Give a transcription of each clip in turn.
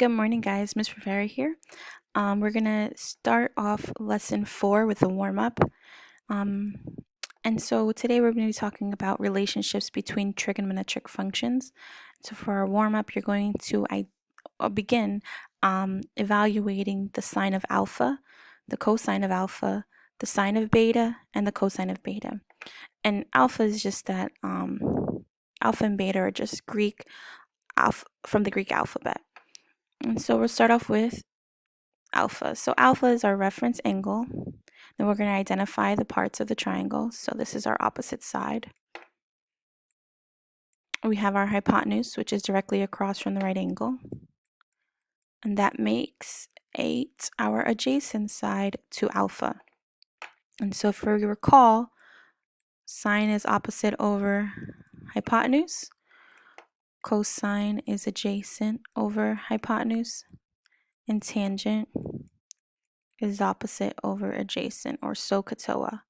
Good morning, guys. Miss Rivera here. We're gonna start off lesson 4 with a warm-up. And so today we're going to be talking about relationships between trigonometric functions. So for our warm-up, you're going to begin evaluating the sine of alpha, the cosine of alpha, the sine of beta, and the cosine of beta. And alpha is just that alpha and beta are just Greek from the Greek alphabet. And so we'll start off with alpha. So alpha is our reference angle. Then we're going to identify the parts of the triangle. So this is our opposite side. We have our hypotenuse, which is directly across from the right angle. And that makes 8 our adjacent side to alpha. And so if we recall, sine is opposite over hypotenuse. Cosine is adjacent over hypotenuse. And tangent is opposite over adjacent, or SOHCAHTOA.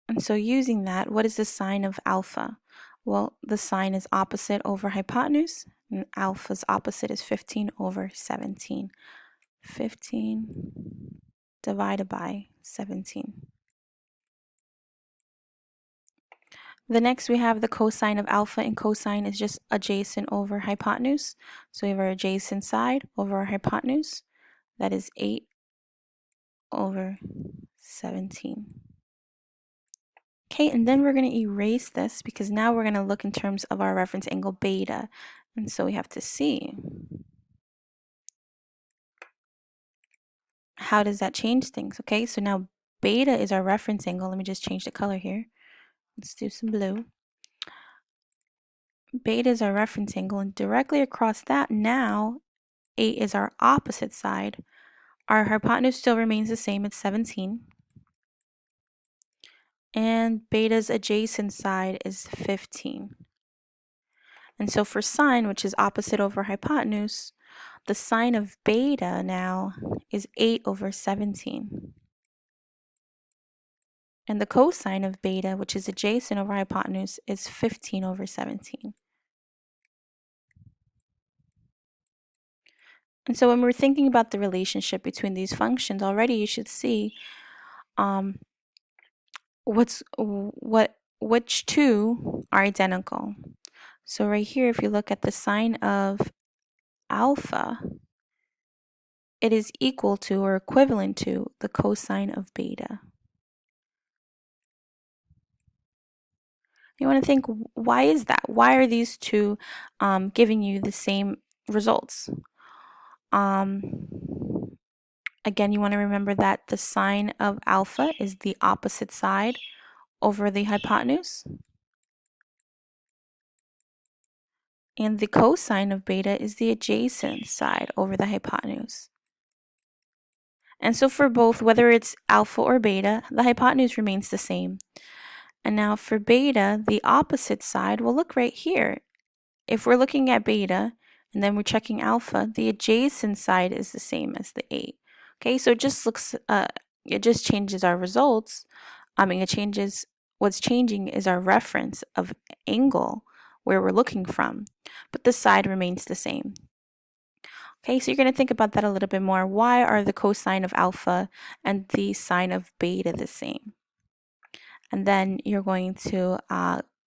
And so using that, what is the sine of alpha? Well, the sine is opposite over hypotenuse, and alpha's opposite is 15 over 17. 15 divided by 17. The next we have the cosine of alpha, and cosine is just adjacent over hypotenuse. So we have our adjacent side over our hypotenuse. That is 8 over 17. Okay, and then we're going to erase this because now we're going to look in terms of our reference angle beta. And so we have to see, how does that change things? Okay, so now beta is our reference angle. Let me just change the color here. Let's do some blue. Beta is our reference angle, and directly across that, now 8 is our opposite side. Our hypotenuse still remains the same, it's 17. And beta's adjacent side is 15. And so for sine, which is opposite over hypotenuse, the sine of beta now is 8 over 17. And the cosine of beta, which is adjacent over hypotenuse, is 15 over 17. And so when we're thinking about the relationship between these functions, already you should see which two are identical. So right here, if you look at the sine of alpha, it is equal to or equivalent to the cosine of beta. You want to think, why is that? Why are these two giving you the same results? Again, you want to remember that the sine of alpha is the opposite side over the hypotenuse. And the cosine of beta is the adjacent side over the hypotenuse. And so for both, whether it's alpha or beta, the hypotenuse remains the same. And now for beta, the opposite side, well, look right here. If we're looking at beta and then we're checking alpha, the adjacent side is the same as the 8. Okay, so it just looks, it just changes our results. What's changing is our reference of angle where we're looking from, but the side remains the same. Okay, so you're going to think about that a little bit more. Why are the cosine of alpha and the sine of beta the same? And then you're going to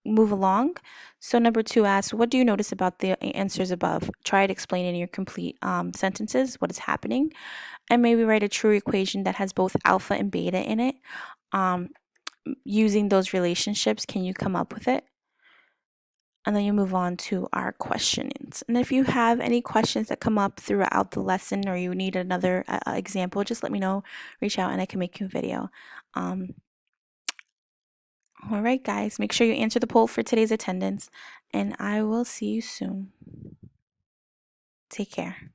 move along. So number 2 asks, what do you notice about the answers above? Try to explain in your complete sentences what is happening, and maybe write a true equation that has both alpha and beta in it. Using those relationships, can you come up with it? And then you move on to our questionings. And if you have any questions that come up throughout the lesson, or you need another example, just let me know, reach out, and I can make you a video. All right, guys, make sure you answer the poll for today's attendance, and I will see you soon. Take care.